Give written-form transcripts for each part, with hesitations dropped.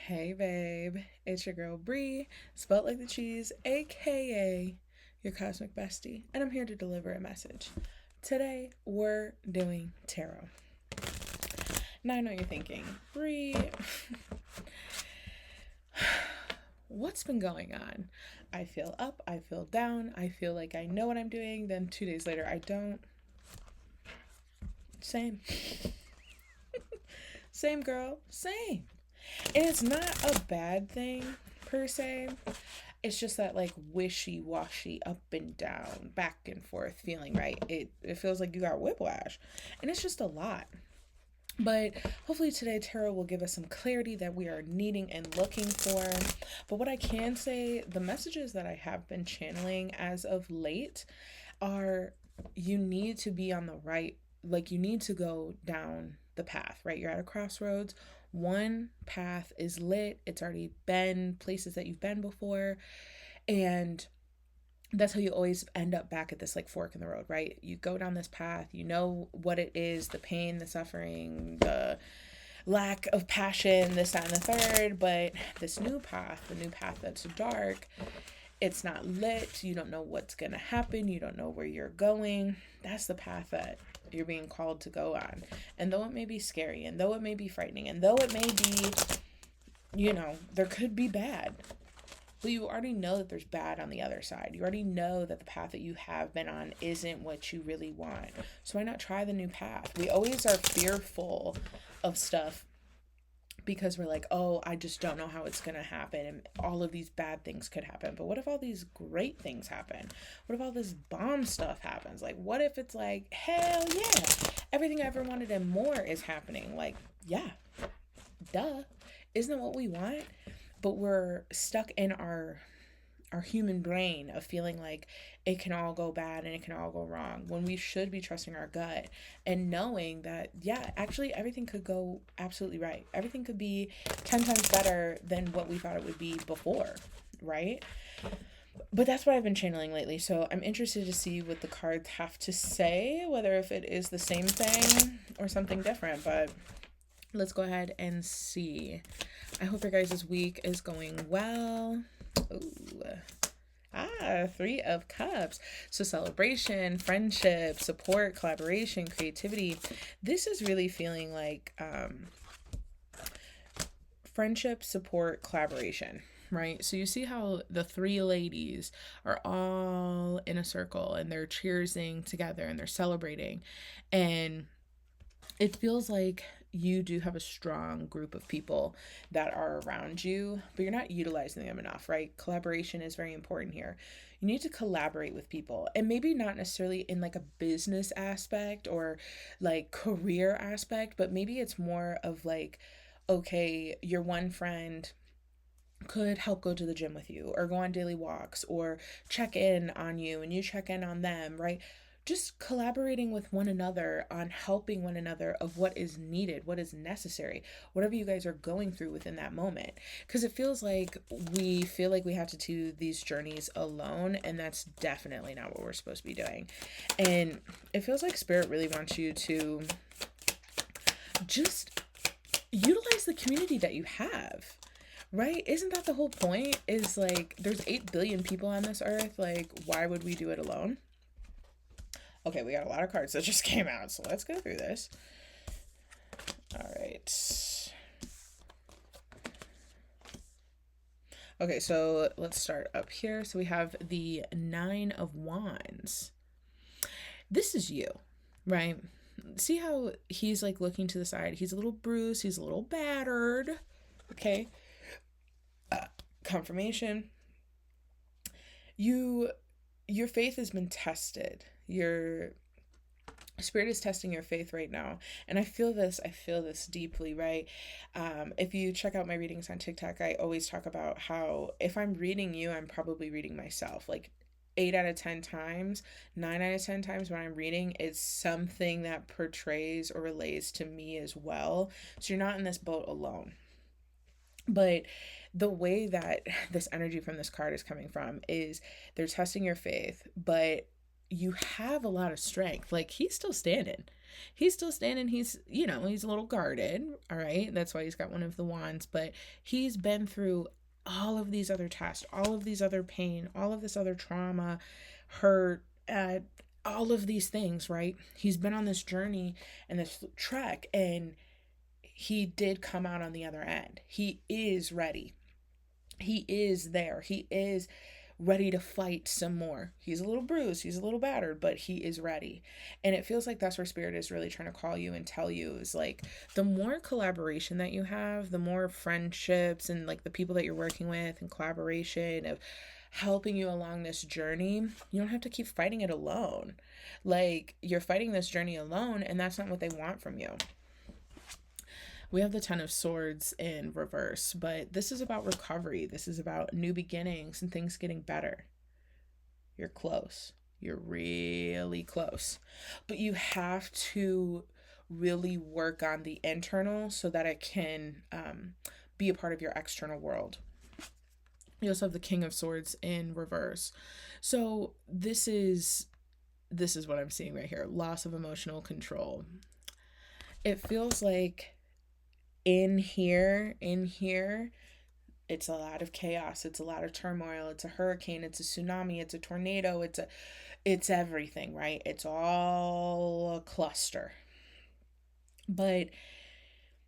Hey babe, it's your girl Brie, spelt like the cheese, aka your cosmic bestie, and I'm here to deliver a message. Today we're doing tarot. Now I know you're thinking, Brie, what's been going on? I feel up, I feel down, I feel like I know what I'm doing, then 2 days later I don't. Same. Same girl, same. And it's not a bad thing per se. It's just that like wishy-washy up and down, back and forth feeling, right? It feels like you got whiplash. And it's just a lot. But hopefully today tarot will give us some clarity that we are needing and looking for. But what I can say, the messages that I have been channeling as of late are you need to be on the right, like you need to go down the path, right? You're at a crossroads. One path is lit, it's already been places that you've been before, and that's how you always end up back at this like fork in the road, right? You go down this path, you know what it is, the pain, the suffering, the lack of passion, this, that, and the third. But this new path, the new path that's dark, it's not lit. You don't know what's going to happen. You don't know where you're going. That's the path that you're being called to go on. And though it may be scary, and though it may be frightening, and though it may be, there could be bad, but you already know that there's bad on the other side. You already know that the path that you have been on isn't what you really want. So why not try the new path? We always are fearful of stuff because we're like, oh, I just don't know how it's going to happen. And all of these bad things could happen. But what if all these great things happen? What if all this bomb stuff happens? Like, what if it's like, hell yeah, everything I ever wanted and more is happening? Like, yeah, duh. Isn't that what we want? But we're stuck in our human brain of feeling like it can all go bad and it can all go wrong, when we should be trusting our gut and knowing that, yeah, actually everything could go absolutely right. Everything could be 10 times better than what we thought it would be before, right? But that's what I've been channeling lately. So I'm interested to see what the cards have to say, whether if it is the same thing or something different. But let's go ahead and see. I hope your guys' week is going well. Ooh. Three of Cups. So celebration, friendship, support, collaboration, creativity. This is really feeling like friendship, support, collaboration, right? So you see how the three ladies are all in a circle and they're cheersing together and they're celebrating. And it feels like you do have a strong group of people that are around you, but you're not utilizing them enough, right? Collaboration is very important here. You need to collaborate with people, and maybe not necessarily in like a business aspect or like career aspect, but maybe it's more of like, okay, your one friend could help go to the gym with you or go on daily walks or check in on you and you check in on them, right? Just collaborating with one another on helping one another of what is needed, what is necessary, whatever you guys are going through within that moment. Because it feels like we feel like we have to do these journeys alone, and that's definitely not what we're supposed to be doing. And it feels like Spirit really wants you to just utilize the community that you have. Right? Isn't that the whole point? Is like, there's 8 billion people on this earth. Like, why would we do it alone? Okay, we got a lot of cards that just came out, so let's go through this. All right. Okay, so let's start up here. So we have the 9 of Wands. This is you, right? See how he's like looking to the side. He's a little bruised. He's a little battered. Okay. Confirmation. Your faith has been tested. Your Spirit is testing your faith right now, and I feel this deeply, right? If you check out my readings on TikTok, I always talk about how if I'm reading you, I'm probably reading myself. Like 8 out of 10 times, 9 out of 10 times when I'm reading, it's something that portrays or relates to me as well. So you're not in this boat alone. But the way that this energy from this card is coming from is they're testing your faith, but you have a lot of strength. Like, he's still standing. He's still standing. He's a little guarded. All right. That's why he's got one of the wands. But he's been through all of these other tests, all of these other pain, all of this other trauma, hurt, all of these things, right? He's been on this journey and this trek, and he did come out on the other end. He is ready. He is there. He is ready to fight some more. He's a little bruised, he's a little battered, but he is ready. And it feels like that's where Spirit is really trying to call you and tell you is like the more collaboration that you have, the more friendships and like the people that you're working with and collaboration of helping you along this journey, you don't have to keep fighting it alone. Like you're fighting this journey alone, and that's not what they want from you. We have the Ten of Swords in reverse, but this is about recovery. This is about new beginnings and things getting better. You're close. You're really close. But you have to really work on the internal so that it can be a part of your external world. You also have the King of Swords in reverse. So this is what I'm seeing right here. Loss of emotional control. It feels like in here, it's a lot of chaos, it's a lot of turmoil, it's a hurricane, it's a tsunami, it's a tornado, it's everything, right? It's all a cluster. But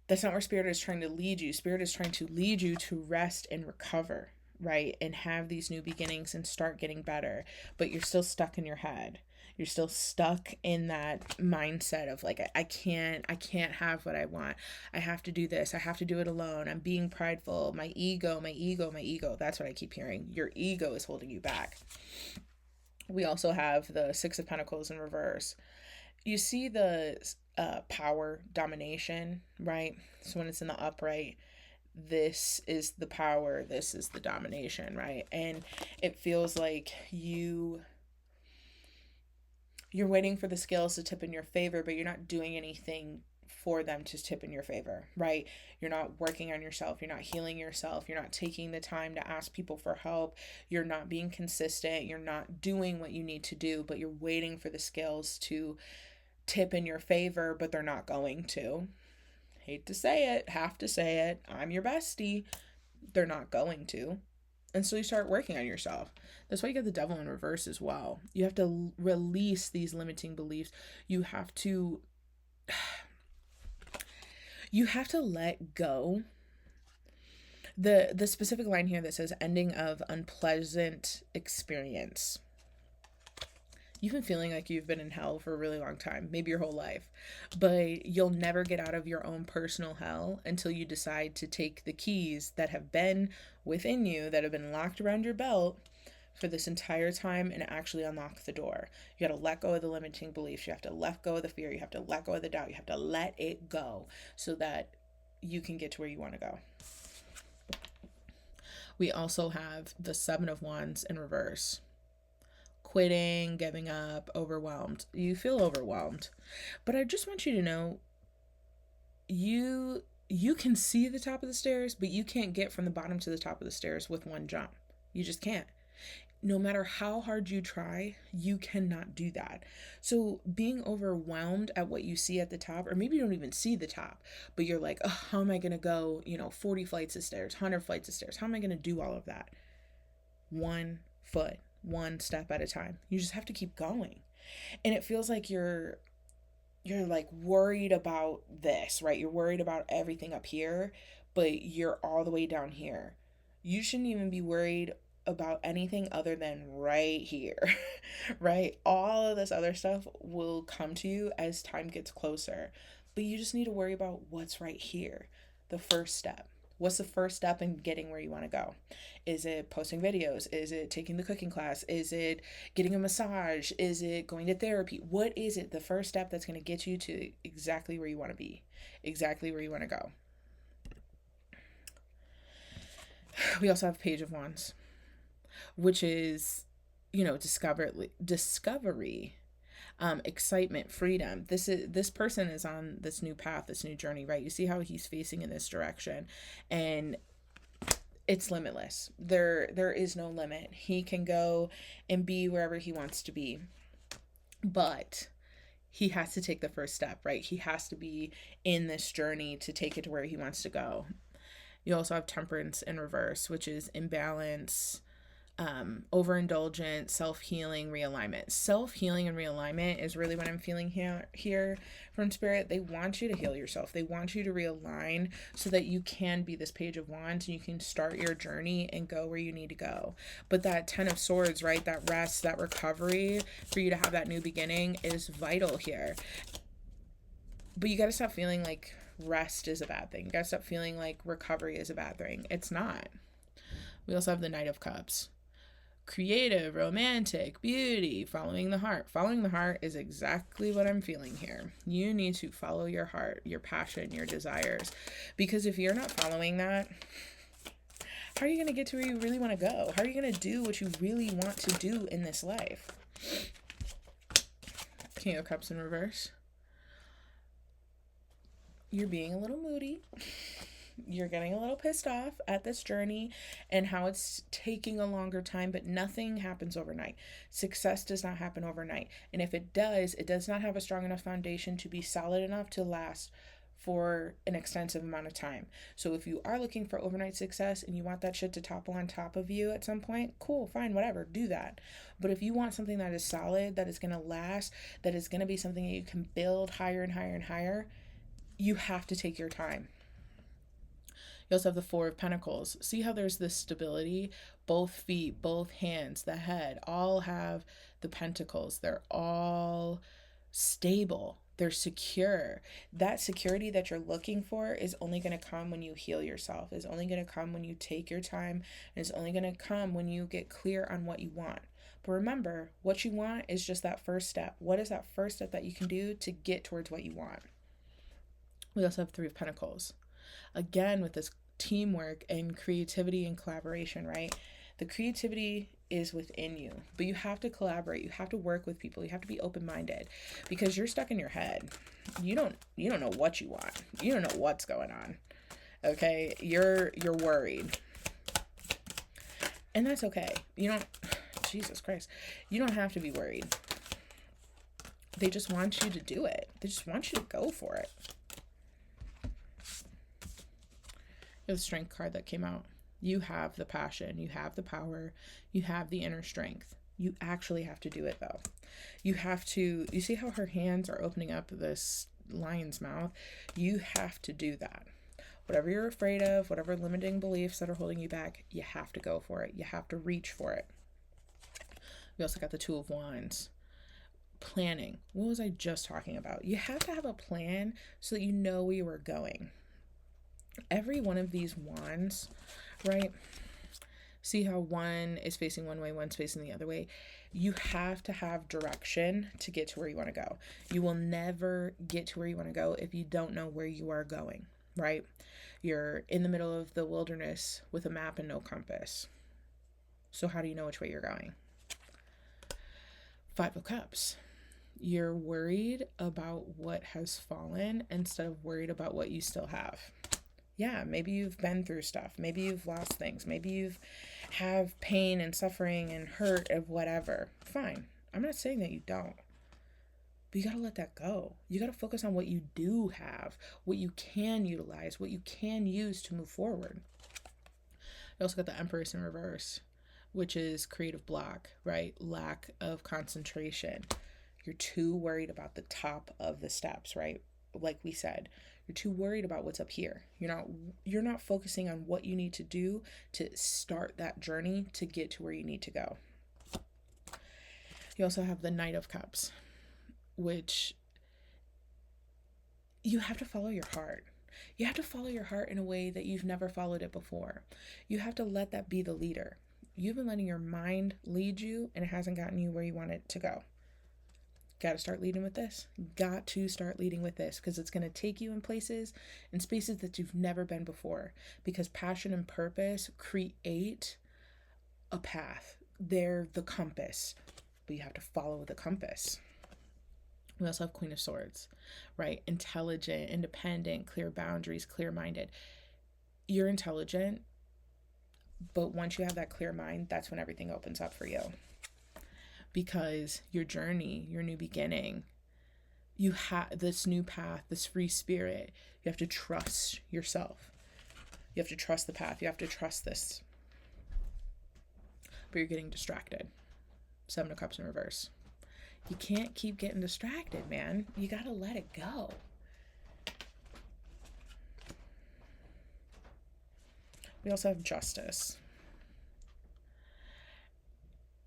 that's not where Spirit is trying to lead you. Spirit is trying to lead you to rest and recover, right? And have these new beginnings and start getting better. But you're still stuck in your head. You're still stuck in that mindset of like, I can't have what I want. I have to do this. I have to do it alone. I'm being prideful. My ego. That's what I keep hearing. Your ego is holding you back. We also have the Six of Pentacles in reverse. You see the power domination, right? So when it's in the upright, this is the power, this is the domination, right? And it feels like you're waiting for the scales to tip in your favor, but you're not doing anything for them to tip in your favor, right? You're not working on yourself. You're not healing yourself. You're not taking the time to ask people for help. You're not being consistent. You're not doing what you need to do, but you're waiting for the scales to tip in your favor, but they're not going to. Hate to say it, have to say it. I'm your bestie. They're not going to. And so you start working on yourself. That's why you get the Devil in reverse as well. You have to release these limiting beliefs. You have to let go. The specific line here that says ending of unpleasant experience. You've been feeling like you've been in hell for a really long time, maybe your whole life, but you'll never get out of your own personal hell until you decide to take the keys that have been within you, that have been locked around your belt for this entire time, and actually unlock the door. You got to let go of the limiting beliefs. You have to let go of the fear. You have to let go of the doubt. You have to let it go so that you can get to where you want to go. We also have the Seven of Wands in reverse. Quitting, giving up, overwhelmed. You feel overwhelmed. But I just want you to know, you can see the top of the stairs, but you can't get from the bottom to the top of the stairs with one jump. You just can't. No matter how hard you try, you cannot do that. So being overwhelmed at what you see at the top, or maybe you don't even see the top, but you're like, oh, how am I going to go, 40 flights of stairs, 100 flights of stairs? How am I going to do all of that? One foot, one step at a time. You just have to keep going. And it feels like you're like worried about this, right? You're worried about everything up here, but you're all the way down here. You shouldn't even be worried about anything other than right here, right? All of this other stuff will come to you as time gets closer, but you just need to worry about what's right here. The first step. What's the first step in getting where you want to go? Is it posting videos? Is it taking the cooking class? Is it getting a massage? Is it going to therapy? What is it? The first step that's going to get you to exactly where you want to be, exactly where you want to go. We also have Page of Wands, which is, discovery, excitement, freedom. This person is on this new path, this new journey, right? You see how he's facing in this direction, and it's limitless. There is no limit. He can go and be wherever he wants to be, but he has to take the first step, right? He has to be in this journey to take it to where he wants to go. You also have temperance in reverse, which is imbalance, overindulgence, self-healing, realignment. Self-healing and realignment is really what I'm feeling here from spirit. They want you to heal yourself. They want you to realign so that you can be this page of wands and you can start your journey and go where you need to go. But that 10 of swords, right? That rest, that recovery for you to have that new beginning is vital here. But you got to stop feeling like rest is a bad thing. You got to stop feeling like recovery is a bad thing. It's not. We also have the Knight of Cups. Creative, romantic, beauty, following the heart. Following the heart is exactly what I'm feeling here. You need to follow your heart, your passion, your desires. Because if you're not following that, how are you going to get to where you really want to go? How are you going to do what you really want to do in this life? King of Cups in reverse. You're being a little moody. You're getting a little pissed off at this journey and how it's taking a longer time, but nothing happens overnight. Success does not happen overnight. And if it does not have a strong enough foundation to be solid enough to last for an extensive amount of time. So if you are looking for overnight success and you want that shit to topple on top of you at some point, cool, fine, whatever, do that. But if you want something that is solid, that is going to last, that is going to be something that you can build higher and higher and higher, you have to take your time. You also have the Four of Pentacles. See how there's this stability? Both feet, both hands, the head, all have the pentacles. They're all stable. They're secure. That security that you're looking for is only going to come when you heal yourself. Is only going to come when you take your time. And it's only going to come when you get clear on what you want. But remember, what you want is just that first step. What is that first step that you can do to get towards what you want? We also have Three of Pentacles. Again, with this teamwork and creativity and collaboration, right? The creativity is within you, but you have to collaborate. You have to work with people. You have to be open-minded because you're stuck in your head. You don't know what you want. You don't know what's going on. Okay? You're worried. And that's okay. Jesus Christ. You don't have to be worried. They just want you to do it. They just want you to go for it. The Strength card that came out. You have the passion, you have the power, you have the inner strength. You actually have to do it though. You see how her hands are opening up this lion's mouth? You have to do that. Whatever you're afraid of, whatever limiting beliefs that are holding you back, you have to go for it. You have to reach for it. We also got the Two of Wands. Planning. What was I just talking about? You have to have a plan so that you know where you are going. Every one of these wands, right? See how one is facing one way, one's facing the other way. You have to have direction to get to where you want to go. You will never get to where you want to go if you don't know where you are going, right? You're in the middle of the wilderness with a map and no compass. So how do you know which way you're going? Five of Cups. You're worried about what has fallen instead of worried about what you still have. Yeah, maybe you've been through stuff. Maybe you've lost things. Maybe you've have pain and suffering and hurt of whatever. Fine. I'm not saying that you don't. But you got to let that go. You got to focus on what you do have, what you can utilize, what you can use to move forward. You also got the Empress in reverse, which is creative block, right? Lack of concentration. You're too worried about the top of the steps, right? Like we said, you're too worried about what's up here. You're not focusing on what you need to do to start that journey to get to where you need to go. You also have the Knight of Cups, which you have to follow your heart. You have to follow your heart in a way that you've never followed it before. You have to let that be the leader. You've been letting your mind lead you and it hasn't gotten you where you want it to go. Got to start leading with this. Got to start leading with this because it's going to take you in places and spaces that you've never been before, because passion and purpose create a path. They're the compass, but you have to follow the compass. We also have Queen of Swords, right? Intelligent, independent, clear boundaries, clear-minded. You're intelligent, but once you have that clear mind, that's when everything opens up for you. Because your journey, your new beginning, You have this new path, this free spirit. You have to trust yourself. You have to trust the path. You have to trust this. But you're getting distracted. Seven of Cups in reverse. You can't keep getting distracted, man. You gotta let it go. We also have Justice.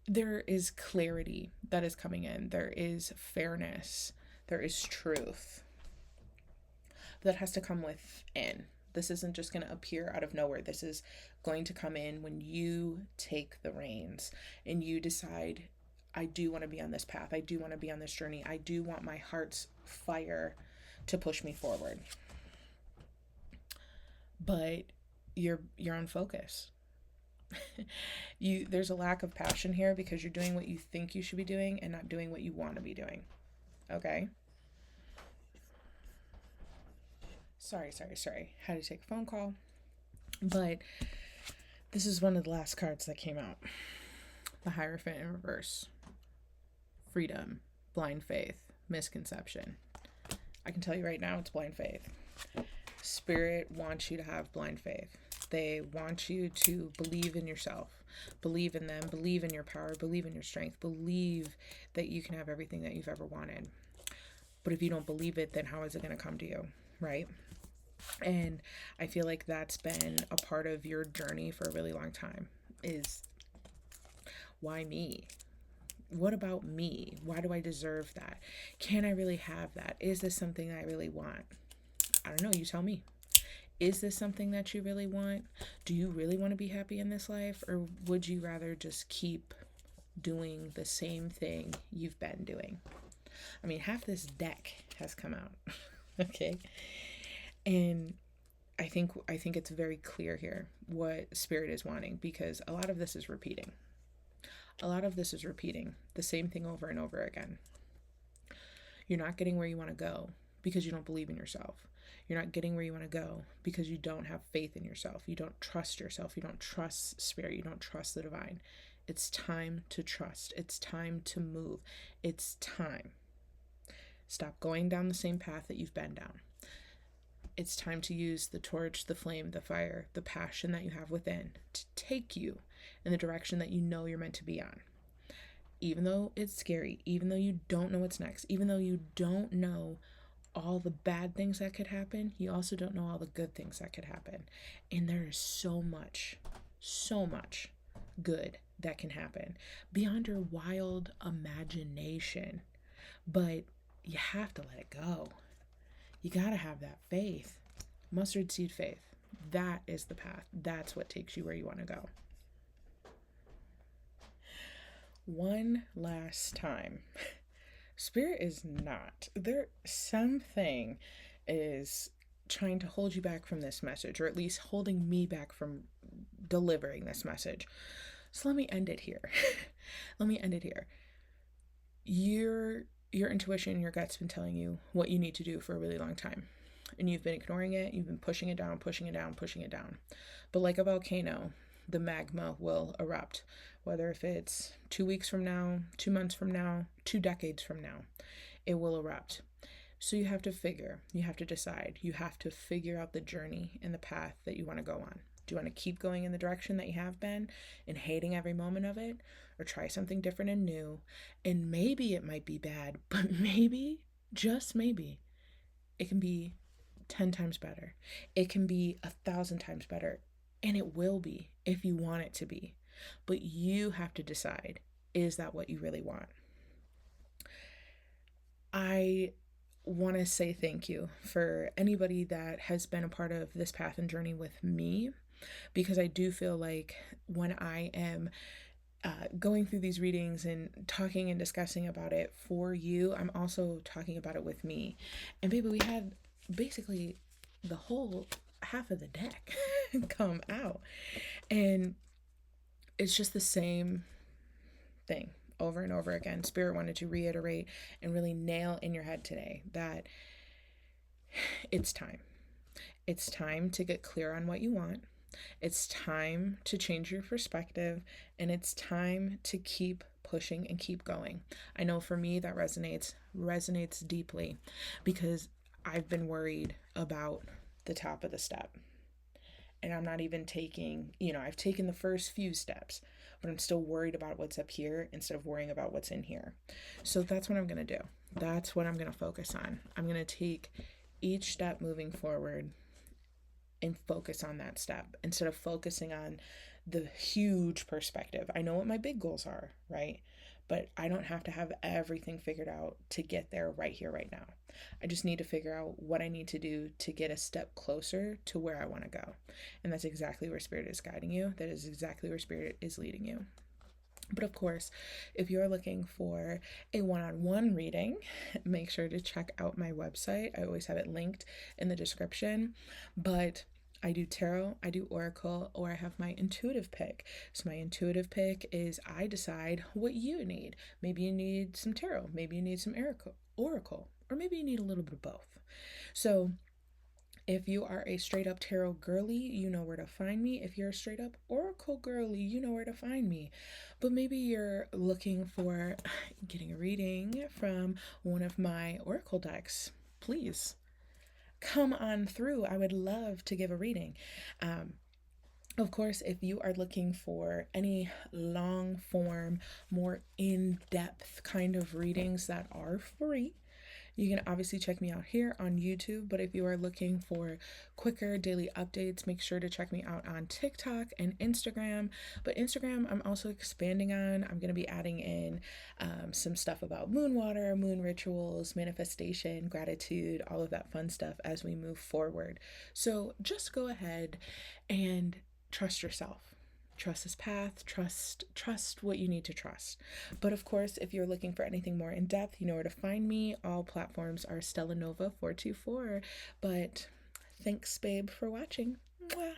There is clarity that is coming in. There is fairness. There is truth. That has to come within. This isn't just going to appear out of nowhere. This is going to come in when you take the reins and you decide, I do want to be on this path. I do want to be on this journey. I do want my heart's fire to push me forward. But you're on focus. There's a lack of passion here because you're doing what you think you should be doing and not doing what you want to be doing. Okay? Sorry. Had to take a phone call. But this is one of the last cards that came out. The Hierophant in reverse. Freedom, blind faith, misconception. I can tell you right now, it's blind faith. Spirit wants you to have blind faith. They want you to believe in yourself, believe in them, believe in your power, believe in your strength, believe that you can have everything that you've ever wanted. But if you don't believe it, then how is it going to come to you, right? And I feel like that's been a part of your journey for a really long time is, why me? What about me? Why do I deserve that? Can I really have that? Is this something I really want? I don't know. You tell me. Is this something that you really want? Do you really want to be happy in this life? Or would you rather just keep doing the same thing you've been doing? I mean, half this deck has come out. Okay. And I think it's very clear here what Spirit is wanting, because a lot of this is repeating. A lot of this is repeating the same thing over and over again. You're not getting where you want to go because you don't believe in yourself. You're not getting where you want to go because you don't have faith in yourself. You don't trust yourself. You don't trust Spirit. You don't trust the divine. It's time to trust. It's time to move. It's time. Stop going down the same path that you've been down. It's time to use the torch, the flame, the fire, the passion that you have within to take you in the direction that you know you're meant to be on. Even though it's scary, even though you don't know what's next, even though you don't know all the bad things that could happen, you also don't know all the good things that could happen. And there is so much good that can happen beyond your wild imagination. But you have to let it go. You got to have that faith. Mustard seed faith. That is the path. That's what takes you where you want to go. One last time. Spirit is not. Something is trying to hold you back from this message, or at least holding me back from delivering this message. So let me end it here. Your intuition, your gut's been telling you what you need to do for a really long time. And you've been ignoring it. You've been pushing it down. But like a volcano, the magma will erupt. Whether if it's 2 weeks from now, 2 months from now, 2 decades from now, it will erupt. So you have to decide. You have to figure out the journey and the path that you want to go on. Do you want to keep going in the direction that you have been and hating every moment of it? Or try something different and new? And maybe it might be bad, but maybe, just maybe, it can be 10 times better. It can be 1,000 times better. And it will be if you want it to be. But you have to decide, is that what you really want? I want to say thank you for anybody that has been a part of this path and journey with me, because I do feel like when I am going through these readings and talking and discussing about it for you, I'm also talking about it with me. And baby, we had basically the whole half of the deck come out, and it's just the same thing over and over again. Spirit wanted to reiterate and really nail in your head today that it's time to get clear on what you want. It's time to change your perspective, and it's time to keep pushing and keep going. I know for me that resonates deeply because I've been worried about the top of the step. And I'm not even taking, I've taken the first few steps, but I'm still worried about what's up here instead of worrying about what's in here. So that's what I'm going to do. That's what I'm going to focus on. I'm going to take each step moving forward and focus on that step instead of focusing on the huge perspective. I know what my big goals are, right? But I don't have to have everything figured out to get there right here, right now. I just need to figure out what I need to do to get a step closer to where I want to go. And that's exactly where Spirit is guiding you. That is exactly where Spirit is leading you. But of course, if you're looking for a one on one reading, make sure to check out my website. I always have it linked in the description. But I do tarot, I do oracle, or I have my intuitive pick. So, my intuitive pick is I decide what you need. Maybe you need some tarot, maybe you need some oracle, or maybe you need a little bit of both. So, if you are a straight up tarot girly, you know where to find me. If you're a straight up oracle girly, you know where to find me. But maybe you're looking for getting a reading from one of my oracle decks. Please come on through. I would love to give a reading. Of course, if you are looking for any long form, more in depth kind of readings that are free, you can obviously check me out here on YouTube, but if you are looking for quicker daily updates, make sure to check me out on TikTok and Instagram. But Instagram, I'm also expanding on. I'm going to be adding in some stuff about moon water, moon rituals, manifestation, gratitude, all of that fun stuff as we move forward. So just go ahead and trust yourself. Trust this path, trust what you need to trust. But of course, if you're looking for anything more in depth, you know where to find me. All platforms are Stella Nova 424. But thanks, babe, for watching. Mwah.